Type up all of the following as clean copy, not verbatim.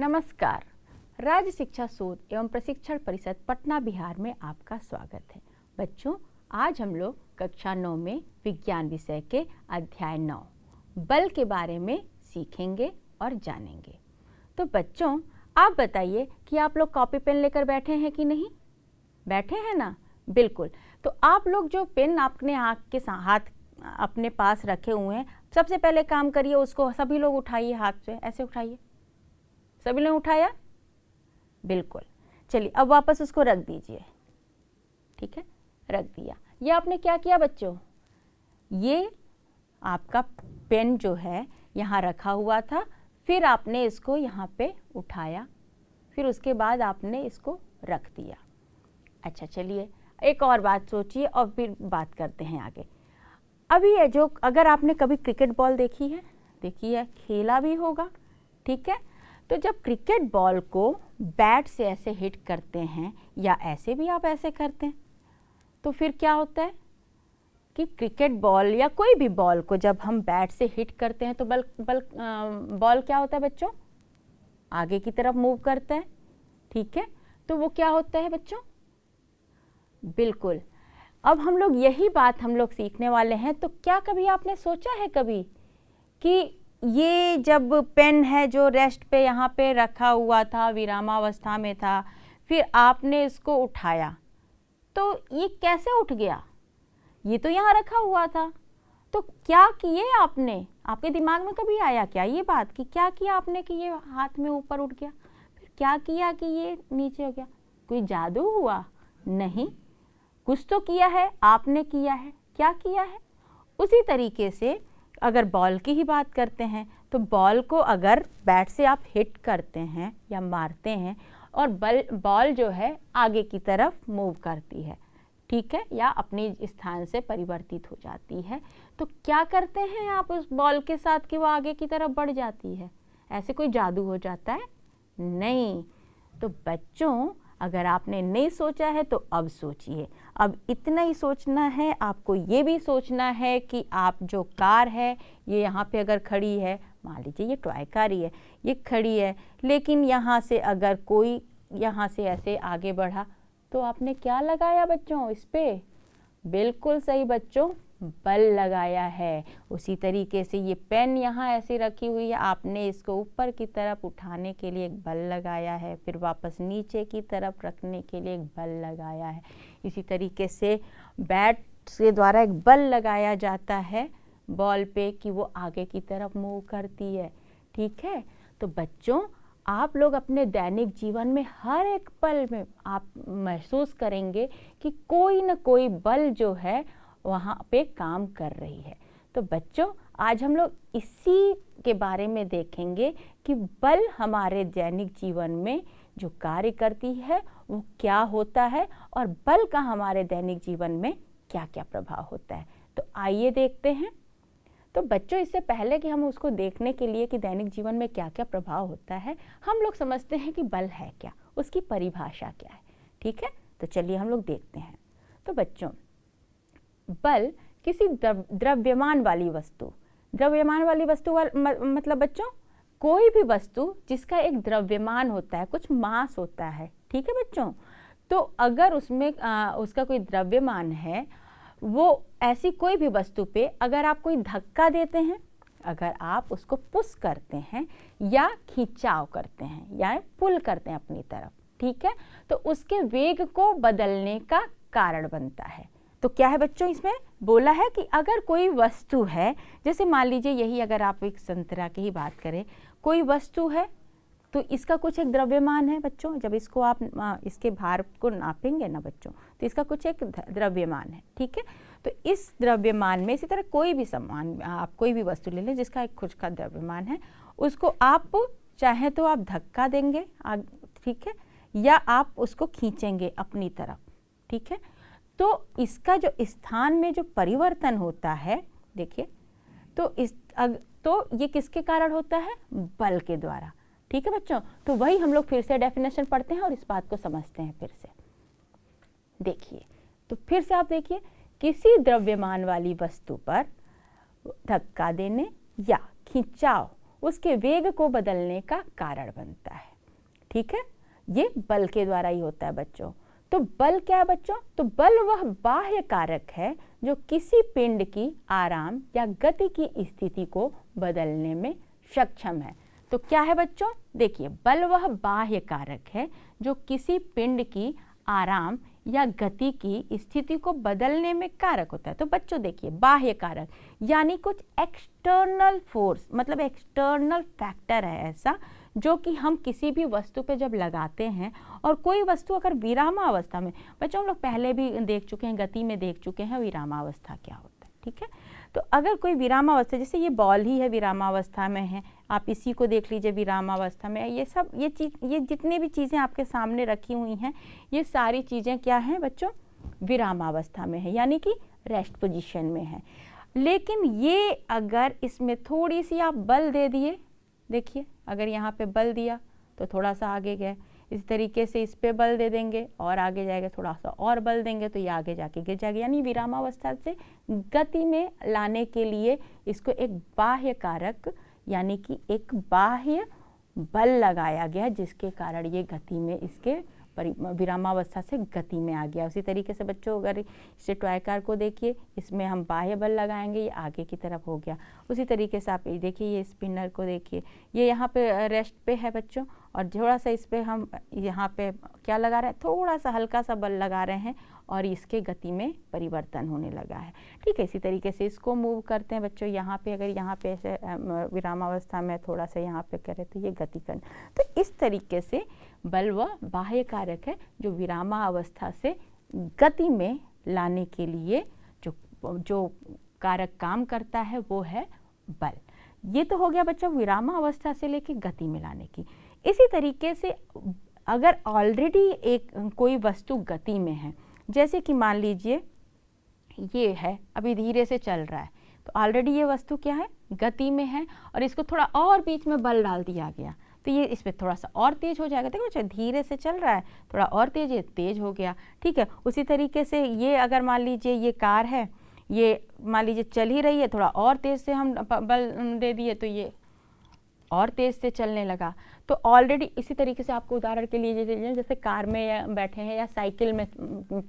नमस्कार। राज्य शिक्षा शोध एवं प्रशिक्षण परिषद पटना बिहार में आपका स्वागत है। बच्चों, आज हम लोग कक्षा 9 में विज्ञान विषय के अध्याय 9 बल के बारे में सीखेंगे और जानेंगे। तो बच्चों, आप बताइए कि आप लोग कॉपी पेन लेकर बैठे हैं कि नहीं? बैठे हैं ना? बिल्कुल। तो आप लोग जो पेन अपने हाथ अपने पास रखे हुए हैं, सबसे पहले काम करिए, उसको सभी लोग उठाइए, हाथ से ऐसे उठाइए। सभी ने उठाया? बिल्कुल। चलिए, अब वापस उसको रख दीजिए। ठीक है, रख दिया। ये आपने क्या किया बच्चों? ये आपका पेन जो है यहाँ रखा हुआ था, फिर आपने इसको यहाँ पे उठाया, फिर उसके बाद आपने इसको रख दिया। अच्छा, चलिए एक और बात सोचिए और फिर बात करते हैं आगे। अभी ये जो, अगर आपने कभी क्रिकेट बॉल देखी है, खेला भी होगा, ठीक है? तो जब क्रिकेट बॉल को बैट से ऐसे हिट करते हैं या ऐसे भी आप ऐसे करते हैं, तो फिर क्या होता है कि क्रिकेट बॉल या कोई भी बॉल को जब हम बैट से हिट करते हैं तो बॉल क्या होता है बच्चों? आगे की तरफ मूव करता है, ठीक है? तो वो क्या होता है बच्चों? बिल्कुल। अब हम लोग यही बात हम लोग सीखने वाले हैं। तो क्या कभी आपने सोचा है कभी कि ये जब पेन है जो रेस्ट पे यहाँ पे रखा हुआ था, विरामावस्था में था, फिर आपने इसको उठाया, तो ये कैसे उठ गया? ये तो यहाँ रखा हुआ था। तो क्या किए आपने? आपके दिमाग में कभी आया क्या ये बात कि क्या किया आपने कि ये हाथ में ऊपर उठ गया? फिर क्या किया कि ये नीचे हो गया? कोई जादू हुआ? नहीं, कुछ तो किया है, आपने किया है। क्या किया है? उसी तरीके से अगर बॉल की ही बात करते हैं, तो बॉल को अगर बैट से आप हिट करते हैं या मारते हैं और बॉल जो है आगे की तरफ मूव करती है, ठीक है, या अपनी स्थान से परिवर्तित हो जाती है, तो क्या करते हैं आप उस बॉल के साथ कि वो आगे की तरफ बढ़ जाती है? ऐसे कोई जादू हो जाता है? नहीं। तो बच्चों, अगर आपने नहीं सोचा है तो अब सोचिए। अब इतना ही सोचना है, आपको ये भी सोचना है कि आप जो कार है ये यहाँ पे अगर खड़ी है, मान लीजिए ये टॉय कार ही है, ये खड़ी है, लेकिन यहाँ से अगर कोई यहाँ से ऐसे आगे बढ़ा तो आपने क्या लगाया बच्चों इस पे? बिल्कुल सही बच्चों, बल लगाया है। उसी तरीके से ये पेन यहाँ ऐसे रखी हुई है, आपने इसको ऊपर की तरफ उठाने के लिए एक बल लगाया है, फिर वापस नीचे की तरफ रखने के लिए एक बल लगाया है। इसी तरीके से बैट के द्वारा एक बल लगाया जाता है बॉल पे कि वो आगे की तरफ मूव करती है, ठीक है? तो बच्चों, आप लोग अपने दैनिक जीवन में हर एक पल में आप महसूस करेंगे कि कोई न कोई बल जो है वहाँ पे काम कर रही है। तो बच्चों, आज हम लोग इसी के बारे में देखेंगे कि बल हमारे दैनिक जीवन में जो कार्य करती है वो क्या होता है और बल का हमारे दैनिक जीवन में क्या क्या प्रभाव होता है। तो आइए देखते हैं। तो बच्चों, इससे पहले कि हम उसको देखने के लिए कि दैनिक जीवन में क्या क्या प्रभाव होता है, हम लोग समझते हैं कि बल है क्या, उसकी परिभाषा क्या है, ठीक है? तो चलिए हम लोग देखते हैं। तो बच्चों, बल किसी द्रव्यमान वाली वस्तु, मतलब बच्चों कोई भी वस्तु जिसका एक द्रव्यमान होता है, कुछ मास होता है, ठीक है बच्चों? तो अगर उसमें उसका कोई द्रव्यमान है, वो ऐसी कोई भी वस्तु पे अगर आप कोई धक्का देते हैं, अगर आप उसको पुश करते हैं या खिंचाव करते हैं या पुल करते हैं अपनी तरफ, ठीक है, तो उसके वेग को बदलने का कारण बनता है। तो क्या है बच्चों, इसमें बोला है कि अगर कोई वस्तु है, जैसे मान लीजिए यही अगर आप एक संतरा की ही बात करें, कोई वस्तु है तो इसका कुछ एक द्रव्यमान है बच्चों। जब इसको आप इसके भार को नापेंगे ना बच्चों, तो इसका कुछ एक द्रव्यमान है, ठीक है? तो इस द्रव्यमान में इसी तरह कोई भी सामान, आप कोई भी वस्तु ले लें जिसका एक खुद का द्रव्यमान है, उसको आप चाहे तो आप धक्का देंगे, ठीक है, या आप उसको खींचेंगे अपनी तरफ, ठीक है? तो इसका जो स्थान में जो परिवर्तन होता है, देखिए, तो ये किसके कारण होता है? बल के द्वारा, ठीक है बच्चों? तो वही हम लोग फिर से डेफिनेशन पढ़ते हैं और इस बात को समझते हैं फिर से। देखिए, तो फिर से आप देखिए, किसी द्रव्यमान वाली वस्तु पर धक्का देने या खिंचाव उसके वेग को बदलने का कारण बनता है। ठीक है, ये बल के द्वारा ही होता है बच्चों। तो बल क्या है बच्चों? तो बल वह बाह्य कारक है जो किसी पिंड की आराम या गति की स्थिति को बदलने में सक्षम है। तो क्या है बच्चों? देखिए, बल वह बाह्य कारक है जो किसी पिंड की आराम या गति की स्थिति को बदलने में कारक होता है। तो बच्चों देखिए, बाह्य कारक यानी कुछ एक्सटर्नल फोर्स, मतलब एक्सटर्नल फैक्टर है ऐसा जो कि हम किसी भी वस्तु पे जब लगाते हैं, और कोई वस्तु अगर विरामावस्था में, बच्चों हम लोग पहले भी देख चुके हैं, गति में देख चुके हैं विरामावस्था क्या होता है, ठीक है। तो अगर कोई विरामावस्था, जैसे ये बॉल ही है विरामावस्था में है, आप इसी को देख लीजिए विरामावस्था में, ये सब ये जितनी भी चीज़ें आपके सामने रखी हुई हैं, ये सारी चीज़ें क्या हैं बच्चों? विरामावस्था में है, यानी कि रेस्ट पोजीशन में है। लेकिन ये अगर इसमें थोड़ी सी आप बल दे दिए, देखिए अगर यहाँ पे बल दिया तो थोड़ा सा आगे गए, इस तरीके से इस पे बल दे देंगे और आगे जाएगा, थोड़ा सा और बल देंगे तो ये आगे जाके गिर जाएगा। यानी विरामावस्था से गति में लाने के लिए इसको एक बाह्य कारक यानी कि एक बाह्य बल लगाया गया, जिसके कारण ये गति में इसके विरामावस्था से गति में आ गया। उसी तरीके से बच्चों अगर इसे टॉय कार को देखिए, इसमें हम बाह्य बल लगाएंगे, ये आगे की तरफ हो गया। उसी तरीके से आप देखिए, ये स्पिनर को देखिए, ये यहाँ पे रेस्ट पे है बच्चों, और थोड़ा सा इस पे हम यहाँ पे क्या लगा रहे हैं, थोड़ा सा हल्का सा बल लगा रहे हैं और इसके गति में परिवर्तन होने लगा है, ठीक है। इसी तरीके से इसको मूव करते हैं बच्चों, यहाँ पे अगर यहाँ पे ऐसे विरामावस्था में थोड़ा सा यहाँ पे करें तो ये गति करना। तो इस तरीके से बल व बाह्य कारक है जो विरामावस्था से गति में लाने के लिए जो कारक काम करता है वो है बल। ये तो हो गया बच्चों विरामावस्था से लेके गति में लाने की। इसी तरीके से अगर ऑलरेडी एक कोई वस्तु गति में है, जैसे कि मान लीजिए ये है, अभी धीरे से चल रहा है, तो ऑलरेडी ये वस्तु क्या है, गति में है, और इसको थोड़ा और बीच में बल डाल दिया गया तो ये इस पर थोड़ा सा और तेज हो जाएगा। देखो बच्चों, धीरे से चल रहा है, थोड़ा और तेज, ये तेज हो गया, ठीक है। उसी तरीके से ये अगर मान लीजिए ये कार है, ये मान लीजिए चल ही रही है, थोड़ा और तेज से हम बल दे दिए तो ये और तेज से चलने लगा। तो ऑलरेडी इसी तरीके से आपको उदाहरण के लिए जैसे कार में बैठे हैं या साइकिल में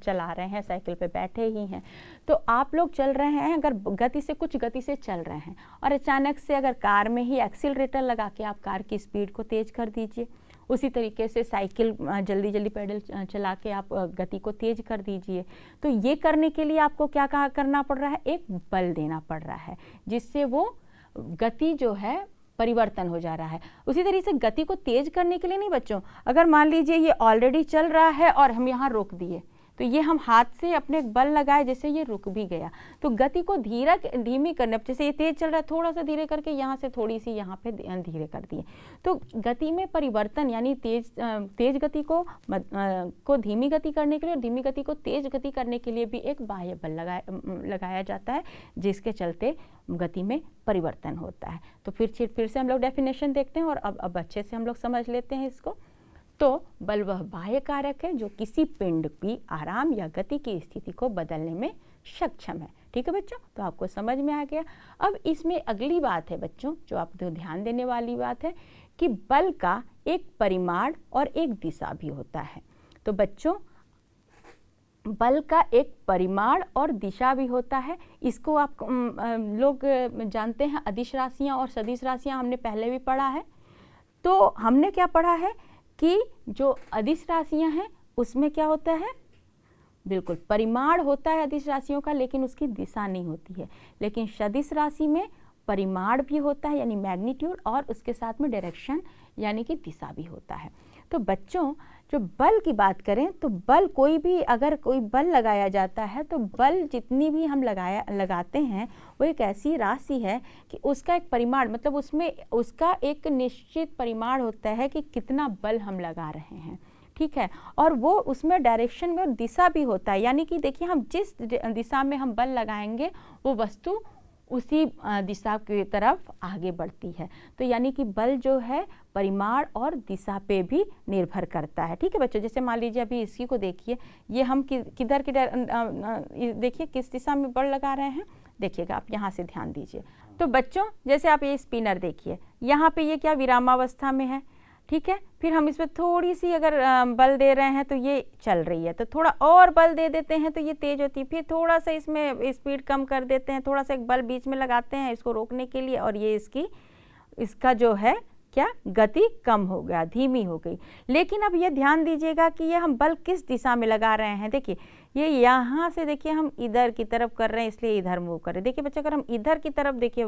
चला रहे हैं, साइकिल पे बैठे ही हैं, तो आप लोग चल रहे हैं, अगर कुछ गति से चल रहे हैं और अचानक से अगर कार में ही एक्सीलरेटर लगा के आप कार की स्पीड को तेज कर दीजिए। उसी तरीके से साइकिल जल्दी जल्दी पैडल चला के आप गति को तेज कर दीजिए। तो ये करने के लिए आपको क्या करना पड़ रहा है, एक बल देना पड़ रहा है, जिससे वो गति जो है परिवर्तन हो जा रहा है। उसी तरीके से गति को तेज करने के लिए नहीं बच्चों, अगर मान लीजिए ये ऑलरेडी चल रहा है और हम यहाँ रोक दिए, तो ये हम हाथ से अपने बल लगाए, जैसे ये रुक भी गया, तो गति को धीमी करने, जैसे ये तेज चल रहा है, थोड़ा सा धीरे करके यहाँ से थोड़ी सी यहाँ पे धीरे कर दिए, तो गति में परिवर्तन, यानी तेज गति को धीमी गति करने के लिए और धीमी गति को तेज गति करने के लिए भी एक बाह्य बल लगाया जाता है, जिसके चलते गति में परिवर्तन होता है। तो फिर से हम लोग डेफिनेशन देखते हैं और अब अच्छे से हम लोग समझ लेते हैं इसको। तो बल वह बाह्य कारक है जो किसी पिंड की आराम या गति की स्थिति को बदलने में सक्षम है, ठीक है बच्चों। तो आपको समझ में आ गया। अब इसमें अगली बात है बच्चों, जो आपको ध्यान देने वाली बात है कि बल का एक परिमाण और एक दिशा भी होता है। तो बच्चों, बल का एक परिमाण और दिशा भी होता है। इसको आप लोग जानते हैं, अदिश राशियाँ और सदिश राशियाँ हमने पहले भी पढ़ा है। तो हमने क्या पढ़ा है कि जो अदिश राशियां हैं उसमें क्या होता है, बिल्कुल परिमाण होता है अदिश राशियों का, लेकिन उसकी दिशा नहीं होती है। लेकिन सदिश राशि में परिमाण भी होता है, यानी मैग्नीट्यूड, और उसके साथ में डायरेक्शन यानी कि दिशा भी होता है। तो बच्चों, जो बल की बात करें तो बल अगर कोई बल लगाया जाता है तो बल जितनी भी हम लगाते हैं वो एक ऐसी राशि है कि उसका एक परिमाण, मतलब उसमें उसका एक निश्चित परिमाण होता है कि कितना बल हम लगा रहे हैं, ठीक है। और वो उसमें डायरेक्शन में और दिशा भी होता है, यानी कि देखिए हम जिस दिशा में हम बल लगाएंगे वो वस्तु उसी दिशा की तरफ आगे बढ़ती है। तो यानी कि बल जो है परिमाण और दिशा पे भी निर्भर करता है, ठीक है बच्चों। जैसे मान लीजिए अभी इसी को देखिए, ये हम किधर की देखिए किस दिशा में बल लगा रहे हैं, देखिएगा आप यहाँ से ध्यान दीजिए। तो बच्चों, जैसे आप ये स्पिनर देखिए, यहाँ पे ये क्या विरामावस्था में है, ठीक है। फिर हम इसमें थोड़ी सी अगर बल दे रहे हैं तो ये चल रही है, तो थोड़ा और बल दे देते हैं तो ये तेज होती है। फिर थोड़ा सा इसमें स्पीड कम कर देते हैं, थोड़ा सा एक बल बीच में लगाते हैं इसको रोकने के लिए, और ये इसका जो है क्या गति कम हो गया, धीमी हो गई। लेकिन अब ये ध्यान दीजिएगा कि ये हम बल किस दिशा में लगा रहे हैं। देखिए ये यहाँ से देखिए हम इधर की तरफ कर रहे हैं, इसलिए इधर मूव कर रहे हैं। देखिए बच्चों, अगर हम इधर की तरफ देखिए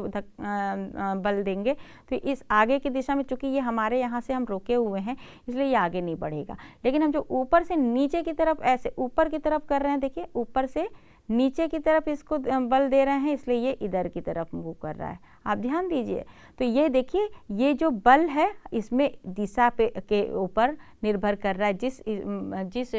बल देंगे तो इस आगे की दिशा में, चूंकि ये हमारे यहाँ से हम रोके हुए हैं इसलिए ये आगे नहीं बढ़ेगा। लेकिन हम जो ऊपर से नीचे की तरफ ऐसे ऊपर की तरफ कर रहे हैं, देखिए ऊपर से नीचे की तरफ इसको बल दे रहे हैं, इसलिए ये इधर की तरफ मूव कर रहा है। आप ध्यान दीजिए, तो ये देखिए ये जो बल है इसमें दिशा पे के ऊपर निर्भर कर रहा है। जिस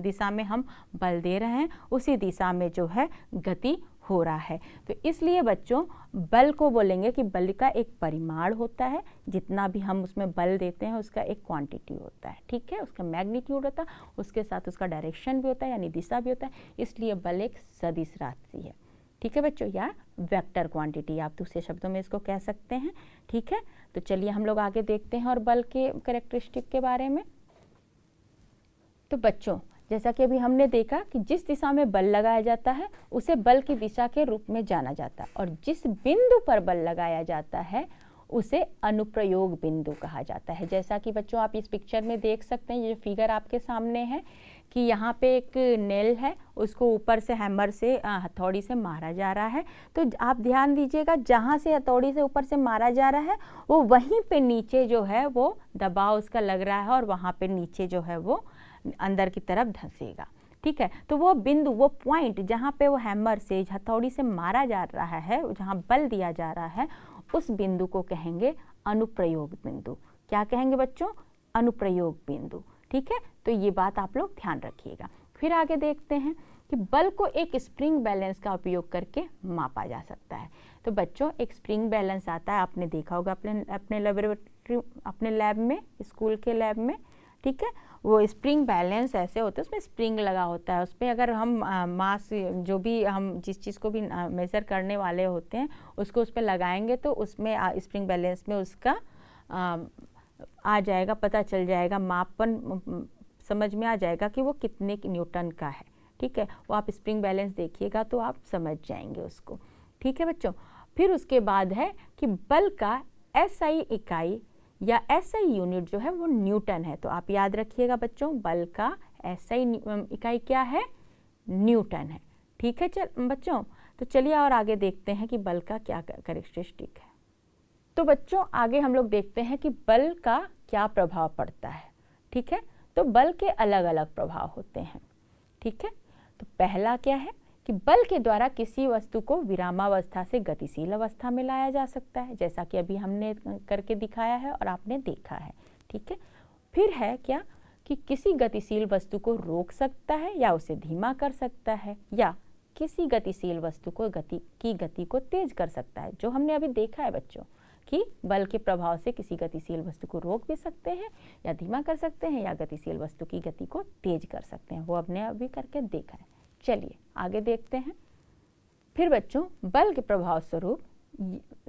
दिशा में हम बल दे रहे हैं उसी दिशा में जो है गति हो रहा है। तो इसलिए बच्चों बल को बोलेंगे कि बल का एक परिमाण होता है, जितना भी हम उसमें बल देते हैं उसका एक क्वांटिटी होता है, ठीक है, उसका मैग्नीट्यूड होता है, उसके साथ उसका डायरेक्शन भी होता है यानी दिशा भी होता है। इसलिए बल एक सदिश राशि है, ठीक है बच्चों, या वेक्टर क्वांटिटी आप दूसरे शब्दों में इसको कह सकते हैं, ठीक है। तो चलिए हम लोग आगे देखते हैं और बल के कैरेक्टरिस्टिक के बारे में। तो बच्चों जैसा कि अभी हमने देखा कि जिस दिशा में बल लगाया जाता है उसे बल की दिशा के रूप में जाना जाता है, और जिस बिंदु पर बल लगाया जाता है उसे अनुप्रयोग बिंदु कहा जाता है। जैसा कि बच्चों आप इस पिक्चर में देख सकते हैं, ये जो फिगर आपके सामने है कि यहाँ पे एक नेल है, उसको ऊपर से हैमर से हथौड़ी से मारा जा रहा है। तो आप ध्यान दीजिएगा, जहाँ से हथौड़ी से ऊपर से मारा जा रहा है वो वहीं पे नीचे जो है वो दबाव उसका लग रहा है, और वहाँ पे नीचे जो है वो अंदर की तरफ धंसेगा, ठीक है। तो वो बिंदु, वो पॉइंट जहाँ पे वो हैमर से हथौड़ी से मारा जा रहा है, जहाँ बल दिया जा रहा है, उस बिंदु को कहेंगे अनुप्रयोग बिंदु। क्या कहेंगे बच्चों? अनुप्रयोग बिंदु, ठीक है। तो ये बात आप लोग ध्यान रखिएगा। फिर आगे देखते हैं कि बल को एक स्प्रिंग बैलेंस का उपयोग करके मापा जा सकता है। तो बच्चों एक स्प्रिंग बैलेंस आता है, आपने देखा होगा अपने लेबोरेटरी, अपने लैब में, स्कूल के लैब में, ठीक है। वो स्प्रिंग बैलेंस ऐसे होता है, उसमें स्प्रिंग लगा होता है, उसमें अगर हम मास जो भी हम जिस चीज़ को भी मेज़र करने वाले होते हैं उसको उस पर लगाएंगे तो उसमें स्प्रिंग बैलेंस में उसका आ जाएगा, पता चल जाएगा, मापन समझ में आ जाएगा कि वो कितने न्यूटन का है, ठीक है। वो आप स्प्रिंग बैलेंस देखिएगा तो आप समझ जाएंगे उसको, ठीक है बच्चों। फिर उसके बाद है कि बल का एसआई इकाई या एसआई यूनिट जो है वो न्यूटन है। तो आप याद रखिएगा बच्चों, बल का एसआई इकाई क्या है? न्यूटन है, ठीक है बच्चों। तो चलिए और आगे देखते हैं कि बल का क्या कैरेक्टरिस्टिक है। तो बच्चों आगे हम लोग देखते हैं कि बल का क्या प्रभाव पड़ता है, ठीक है। तो बल के अलग अलग प्रभाव होते हैं, ठीक है। तो पहला क्या है कि बल के द्वारा किसी वस्तु को विरामावस्था से गतिशील अवस्था में लाया जा सकता है, जैसा कि अभी हमने करके दिखाया है और आपने देखा है, ठीक है। फिर है क्या कि किसी गतिशील वस्तु को रोक सकता है या उसे धीमा कर सकता है, या किसी गतिशील वस्तु को गति को तेज कर सकता है, जो हमने अभी देखा है बच्चों कि बल के प्रभाव से किसी गतिशील वस्तु को रोक भी सकते हैं या धीमा कर सकते हैं, या गतिशील वस्तु की गति को तेज कर सकते हैं, वो हमने अभी करके देखा है। चलिए आगे देखते हैं। फिर बच्चों बल के प्रभाव स्वरूप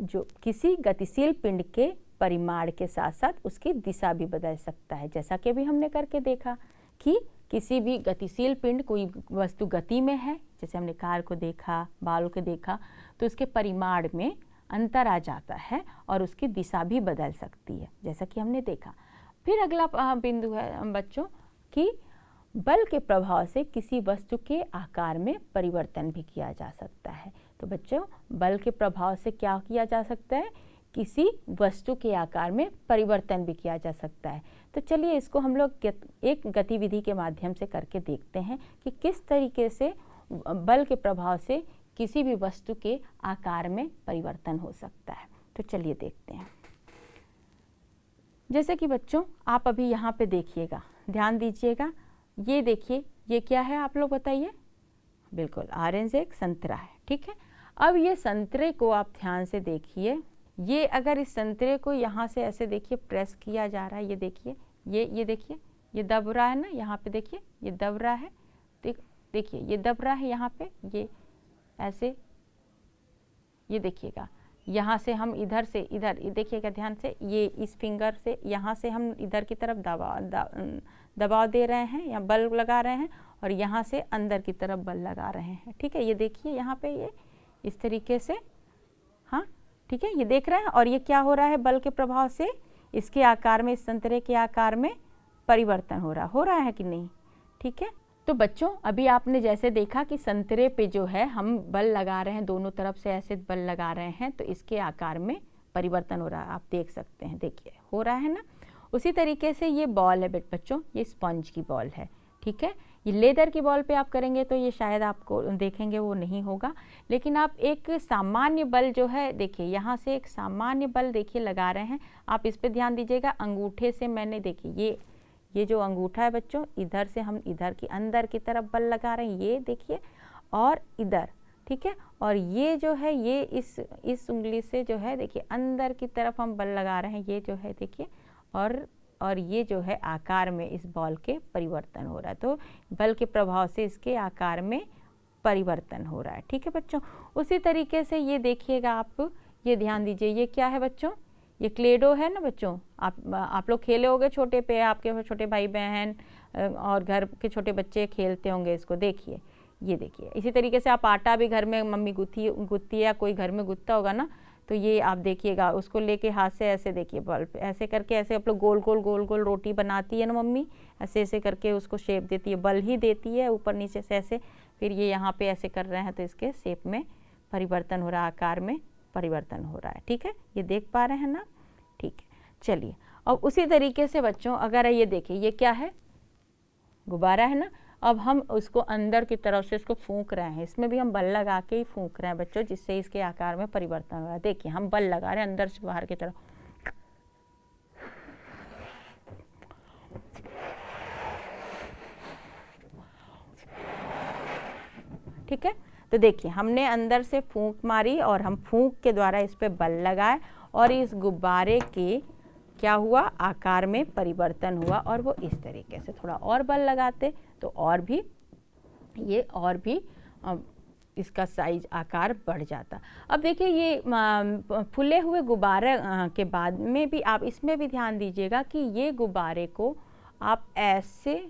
जो किसी गतिशील पिंड के परिमाण के साथ साथ उसकी दिशा भी बदल सकता है, जैसा कि अभी हमने करके देखा कि किसी भी गतिशील पिंड, कोई वस्तु गति में है, जैसे हमने कार को देखा, बालों को देखा, तो उसके परिमाण में अंतर आ जाता है और उसकी दिशा भी बदल सकती है, जैसा कि हमने देखा। फिर अगला बिंदु है बच्चों कि बल के प्रभाव से किसी वस्तु के आकार में परिवर्तन भी किया जा सकता है। तो बच्चों बल के प्रभाव से क्या किया जा सकता है? किसी वस्तु के आकार में परिवर्तन भी किया जा सकता है। तो चलिए इसको हम लोग एक गतिविधि के माध्यम से करके देखते हैं कि किस तरीके से बल के प्रभाव से किसी भी वस्तु के आकार में परिवर्तन हो सकता है। तो चलिए देखते हैं। जैसे कि बच्चों आप अभी यहाँ पे देखिएगा, ध्यान दीजिएगा, ये देखिए ये क्या है आप लोग बताइए? बिल्कुल ऑरेंज एक संतरा है, ठीक है। अब ये संतरे को आप ध्यान से देखिए, ये अगर इस संतरे को यहाँ से ऐसे देखिए प्रेस किया जा रहा है, ये देखिए, ये देखिए ये दब रहा है ना, यहाँ पे देखिए ये दब रहा है, देखिए ये दब रहा है यहाँ पे, ये ऐसे, ये देखिएगा यहाँ से हम इधर से इधर, देखिएगा ध्यान से, ये इस फिंगर से यहाँ से हम इधर की तरफ दबाव दे रहे हैं या बल लगा रहे हैं, और यहाँ से अंदर की तरफ बल लगा रहे हैं। ठीक है, ये देखिए यहाँ पे ये इस तरीके से, हाँ ठीक है, ये देख रहे हैं। और ये क्या हो रहा है, बल के प्रभाव से इसके आकार में, इस संतरे के आकार में परिवर्तन हो रहा है कि नहीं। ठीक है, तो बच्चों अभी आपने जैसे देखा कि संतरे पे जो है हम बल लगा रहे हैं, दोनों तरफ से ऐसे बल लगा रहे हैं, तो इसके आकार में परिवर्तन हो रहा है, आप देख सकते हैं, देखिए हो रहा है ना। उसी तरीके से ये बॉल है बच्चों, ये स्पंज की बॉल है। ठीक है, ये लेदर की बॉल पे आप करेंगे तो ये शायद आपको देखेंगे वो नहीं होगा, लेकिन आप एक सामान्य बल जो है, देखिए यहाँ से एक सामान्य बल देखिए लगा रहे हैं। आप इस पे ध्यान दीजिएगा, अंगूठे से मैंने, देखिए ये जो अंगूठा है बच्चों, इधर से हम इधर की अंदर की तरफ बल लगा रहे हैं, ये देखिए, और इधर। ठीक है, और ये जो है, ये इस उंगली से जो है देखिए अंदर की तरफ हम बल लगा रहे हैं, ये जो है देखिए, और ये जो है आकार में इस बॉल के परिवर्तन हो रहा है, तो बल के प्रभाव से इसके आकार में परिवर्तन हो रहा है। ठीक है बच्चों, उसी तरीके से ये देखिएगा आप, ये ध्यान दीजिए, ये क्या है बच्चों, ये क्लेडो है ना बच्चों। आप लोग खेले होंगे छोटे पे, आपके छोटे भाई बहन और घर के छोटे बच्चे खेलते होंगे इसको, देखिए ये देखिए। इसी तरीके से आप आटा भी घर में मम्मी गुत्ती या कोई घर में गुत्ता होगा ना, तो ये आप देखिएगा, उसको लेके हाथ से ऐसे देखिए, बल ऐसे करके, ऐसे आप लोग गोल गोल रोटी बनाती है ना मम्मी, ऐसे ऐसे करके उसको शेप देती है, बल ही देती है ऊपर नीचे से ऐसे, फिर ये यहाँ पे ऐसे कर रहे हैं तो इसके शेप में परिवर्तन हो रहा है, आकार में परिवर्तन हो रहा है। ठीक है, ये देख पा रहे हैं ना। ठीक है, चलिए, और उसी तरीके से बच्चों अगर ये देखिए, ये क्या है, गुब्बारा है ना। अब हम उसको अंदर की तरफ से इसको फूंक रहे हैं, इसमें भी हम बल लगा के ही फूंक रहे हैं बच्चों, जिससे इसके आकार में परिवर्तन हो रहा है। देखिए हम बल लगा रहे हैं अंदर से बाहर की तरफ, ठीक है। तो देखिए हमने अंदर से फूंक मारी और हम फूंक के द्वारा इस पे बल लगाए, और इस गुब्बारे के क्या हुआ, आकार में परिवर्तन हुआ, और वो इस तरीके से थोड़ा और बल लगाते तो और भी ये और भी इसका साइज आकार बढ़ जाता। अब देखिए ये फूले हुए गुब्बारे के बाद में भी आप इसमें भी ध्यान दीजिएगा कि ये गुब्बारे को आप ऐसे,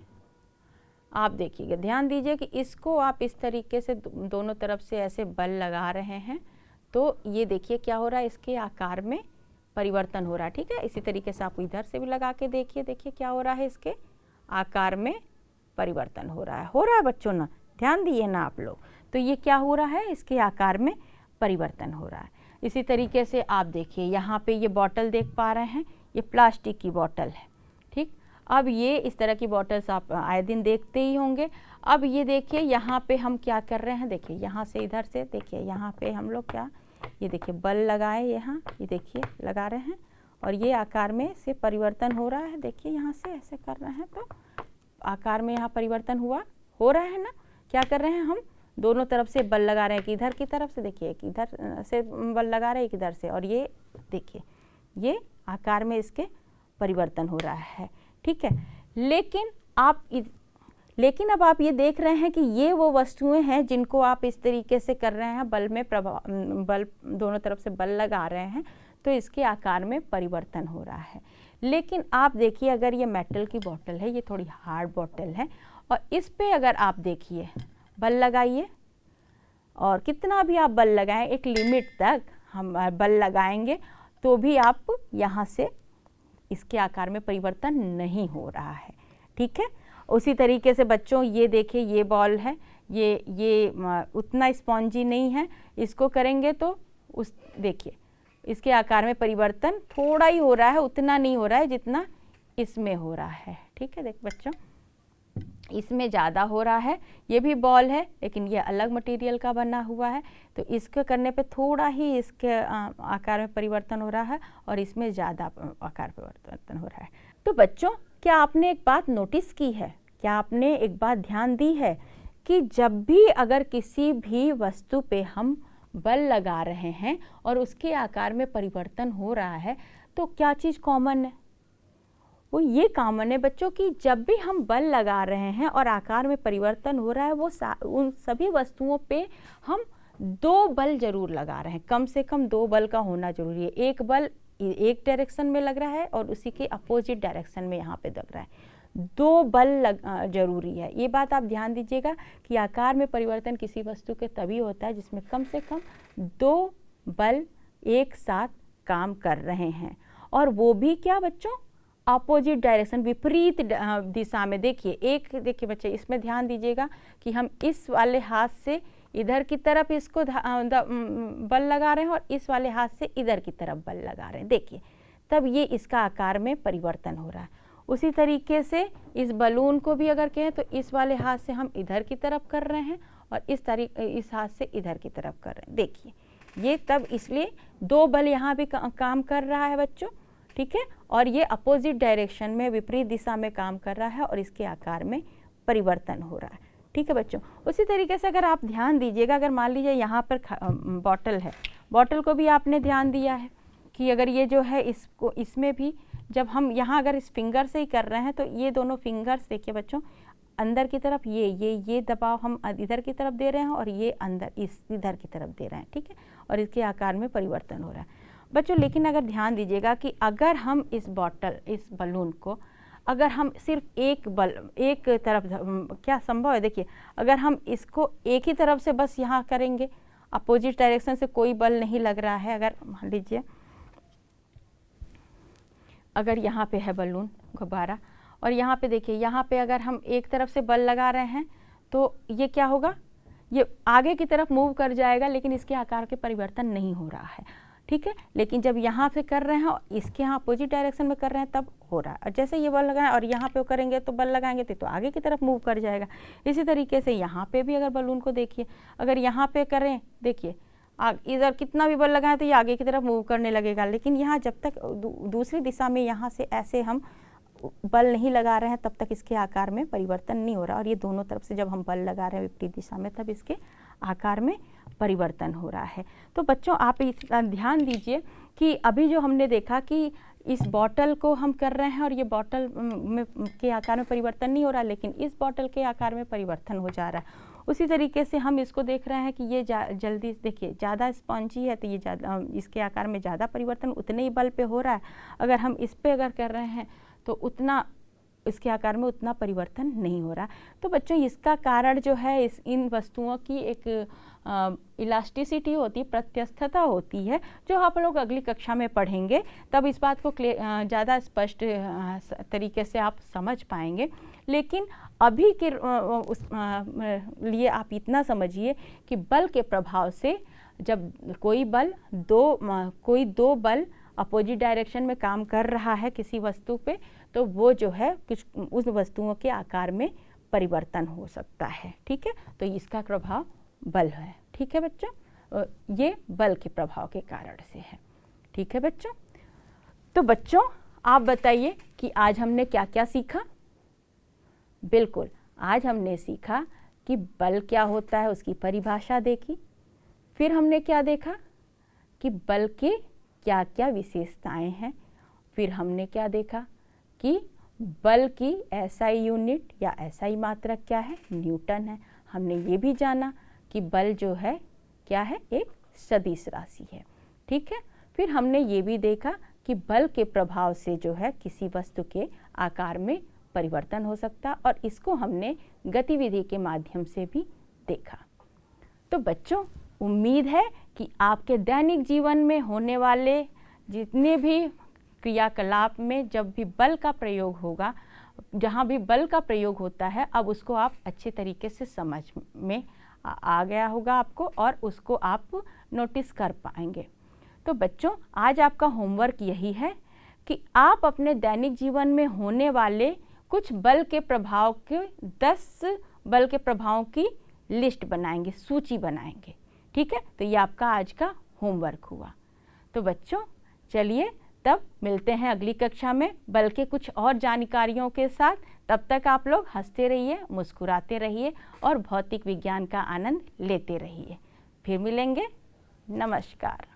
आप देखिएगा, ध्यान दीजिए कि इसको आप इस तरीके से दोनों तरफ से ऐसे बल लगा रहे हैं, तो ये देखिए क्या हो रहा है, इसके आकार में परिवर्तन हो रहा है। ठीक है, इसी तरीके से आप इधर से भी लगा के देखिए, देखिए क्या हो रहा है, इसके आकार में परिवर्तन हो रहा है बच्चों ना, ध्यान दिए ना आप लोग। तो ये क्या हो रहा है, इसके आकार में परिवर्तन हो रहा है। इसी तरीके से आप देखिए यहाँ पे ये बॉटल देख पा रहे हैं, ये प्लास्टिक की बॉटल है। ठीक, अब ये इस तरह की बॉटल्स आप आए दिन देखते ही होंगे। अब ये देखिए यहाँ पे हम क्या कर रहे हैं, देखिए यहाँ से इधर से, देखिए यहाँ पे हम लोग क्या, ये देखिए बल लगाए यहाँ, ये देखिए लगा रहे हैं, और ये आकार में से परिवर्तन हो रहा है। देखिए यहाँ से ऐसे कर रहे हैं तो आकार में यहाँ परिवर्तन हो रहा है ना। क्या कर रहे हैं, हम दोनों तरफ से बल लगा रहे हैं, कि इधर की तरफ से देखिए, एक इधर से बल लगा रहे हैं, एक इधर से, और ये देखिए ये आकार में इसके परिवर्तन हो रहा है। ठीक है, लेकिन अब आप ये देख रहे हैं कि ये वो वस्तुएं हैं जिनको आप इस तरीके से कर रहे हैं, बल दोनों तरफ से बल लगा रहे हैं, तो इसके आकार में परिवर्तन हो रहा है। लेकिन आप देखिए अगर ये मेटल की बोतल है, ये थोड़ी हार्ड बोतल है, और इस पे अगर आप देखिए बल लगाइए, और कितना भी आप बल लगाएं, एक लिमिट तक हम बल लगाएंगे तो भी आप यहाँ से इसके आकार में परिवर्तन नहीं हो रहा है। ठीक है, उसी तरीके से बच्चों ये देखिए, ये बॉल है, ये उतना स्पॉन्जी नहीं है, इसको करेंगे तो उस देखिए इसके आकार में परिवर्तन थोड़ा ही हो रहा है, उतना नहीं हो रहा है जितना इसमें हो रहा है। ठीक है, देख बच्चों इसमें ज़्यादा हो रहा है। ये भी बॉल है लेकिन ये अलग मटेरियल का बना हुआ है, तो इसको करने पे थोड़ा ही इसके आकार में परिवर्तन हो रहा है, और इसमें ज़्यादा आकार परिवर्तन हो रहा है। तो बच्चों क्या आपने एक बात नोटिस की है, क्या आपने एक बात ध्यान दी है कि जब भी अगर किसी भी वस्तु पे हम बल लगा रहे हैं और उसके आकार में परिवर्तन हो रहा है, तो क्या चीज़ कॉमन है, वो ये कॉमन है बच्चों कि जब भी हम बल लगा रहे हैं और आकार में परिवर्तन हो रहा है, वो उन सभी वस्तुओं पे हम 2 बल जरूर लगा रहे हैं, कम से कम 2 बल का होना जरूरी है। एक बल एक डायरेक्शन में लग रहा है और उसी के अपोजिट डायरेक्शन में यहाँ पे लग रहा है। 2 बल जरूरी है। ये बात आप ध्यान दीजिएगा कि आकार में परिवर्तन किसी वस्तु के तभी होता है जिसमें कम से कम 2 बल एक साथ काम कर रहे हैं, और वो भी क्या बच्चों, अपोजिट डायरेक्शन, विपरीत दिशा में। देखिए बच्चे, इसमें ध्यान दीजिएगा कि हम इस वाले हाथ से इधर की तरफ इसको बल लगा रहे हैं और इस वाले हाथ से इधर की तरफ बल लगा रहे हैं। देखिए, तब ये इसका आकार में परिवर्तन हो रहा है। उसी तरीके से इस बलून को भी अगर कहें तो इस वाले हाथ से हम इधर की तरफ कर रहे हैं और इस हाथ से इधर की तरफ कर रहे हैं। देखिए, ये तब इसलिए 2 बल यहाँ भी काम कर रहा है बच्चों, ठीक है, और ये अपोजिट डायरेक्शन में, विपरीत दिशा में काम कर रहा है और इसके आकार में परिवर्तन हो रहा है। ठीक है बच्चों। उसी तरीके से अगर आप ध्यान दीजिएगा, अगर मान लीजिए यहाँ पर बॉटल है, बॉटल को भी आपने ध्यान दिया है कि अगर ये जो है इसको, इसमें भी जब हम यहाँ अगर इस फिंगर से ही कर रहे हैं तो ये दोनों फिंगर्स देखिए बच्चों, अंदर की तरफ ये दबाव हम इधर की तरफ दे रहे हैं और ये अंदर इधर की तरफ दे रहे हैं, ठीक है, और इसके आकार में परिवर्तन हो रहा है बच्चों। लेकिन अगर ध्यान दीजिएगा कि अगर हम इस बलून को अगर हम सिर्फ एक तरफ, क्या संभव है, देखिए अगर हम इसको एक ही तरफ से बस यहाँ करेंगे, अपोजिट डायरेक्शन से कोई बल नहीं लग रहा है, अगर मान लीजिए अगर यहाँ पे है बलून गुब्बारा और यहाँ पे देखिए, यहाँ पे अगर हम एक तरफ से बल लगा रहे हैं तो ये क्या होगा, ये आगे की तरफ मूव कर जाएगा, लेकिन इसके आकार के परिवर्तन नहीं हो रहा है, ठीक है। लेकिन जब यहाँ पे कर रहे हैं और इसके यहाँ अपोजिट डायरेक्शन में कर रहे हैं तब हो रहा है। और जैसे ये बल लगाएं और यहाँ पे करेंगे तो बल लगाएंगे तो आगे की तरफ मूव कर जाएगा। इसी तरीके से यहाँ पे भी अगर बलून को देखिए, अगर यहाँ पे करें, देखिए इधर कितना भी बल लगाएं तो ये आगे की तरफ मूव करने लगेगा। लेकिन यहाँ जब तक दूसरी दिशा में यहाँ से ऐसे हम बल नहीं लगा रहे हैं तब तक इसके आकार में परिवर्तन नहीं हो रहा, और ये दोनों तरफ से जब हम बल लगा रहे हैं विपरीत दिशा में तब इसके आकार में परिवर्तन हो रहा है। तो बच्चों आप ध्यान दीजिए कि अभी जो हमने देखा कि इस बॉटल को हम कर रहे हैं और ये बॉटल में के आकार में परिवर्तन नहीं हो रहा, लेकिन इस बॉटल के आकार में परिवर्तन हो जा रहा है। उसी तरीके से हम इसको देख रहे हैं कि ये जल्दी देखिए ज़्यादा स्पॉन्जी है तो ये ज़्यादा, इसके आकार में ज़्यादा परिवर्तन उतने ही बल पे हो रहा है। अगर हम इस पे अगर कर रहे हैं तो उतना इसके आकार में उतना परिवर्तन नहीं हो रहा। तो बच्चों इसका कारण जो है इन वस्तुओं की एक इलास्टिसिटी होती है, प्रत्यस्थता होती है, जो आप लोग अगली कक्षा में पढ़ेंगे तब इस बात को ज़्यादा स्पष्ट तरीके से आप समझ पाएंगे। लेकिन अभी के लिए आप इतना समझिए कि बल के प्रभाव से जब कोई दो बल अपोजिट डायरेक्शन में काम कर रहा है किसी वस्तु पे, तो वो जो है कुछ उस वस्तुओं के आकार में परिवर्तन हो सकता है, ठीक है। तो इसका प्रभाव बल है, ठीक है बच्चों, ये बल के प्रभाव के कारण से है, ठीक है बच्चों। तो बच्चों आप बताइए कि आज हमने क्या क्या सीखा। बिल्कुल, आज हमने सीखा कि बल क्या होता है, उसकी परिभाषा देखी। फिर हमने क्या देखा कि बल के क्या क्या विशेषताएं हैं। फिर हमने क्या देखा कि बल की एसआई यूनिट या एसआई मात्रक क्या है, न्यूटन है। हमने ये भी जाना कि बल जो है क्या है, एक सदिश राशि है, ठीक है। फिर हमने ये भी देखा कि बल के प्रभाव से जो है किसी वस्तु के आकार में परिवर्तन हो सकता, और इसको हमने गतिविधि के माध्यम से भी देखा। तो बच्चों उम्मीद है कि आपके दैनिक जीवन में होने वाले जितने भी क्रियाकलाप में जब भी बल का प्रयोग होगा, जहाँ भी बल का प्रयोग होता है, अब उसको आप अच्छे तरीके से समझ में आ गया होगा आपको, और उसको आप नोटिस कर पाएंगे। तो बच्चों आज आपका होमवर्क यही है कि आप अपने दैनिक जीवन में होने वाले कुछ बल के प्रभाव के 10 बल के प्रभावों की लिस्ट बनाएंगे, सूची बनाएंगे, ठीक है। तो ये आपका आज का होमवर्क हुआ। तो बच्चों चलिए तब मिलते हैं अगली कक्षा में बल के कुछ और जानकारियों के साथ। तब तक आप लोग हंसते रहिए, मुस्कुराते रहिए और भौतिक विज्ञान का आनंद लेते रहिए। फिर मिलेंगे। नमस्कार।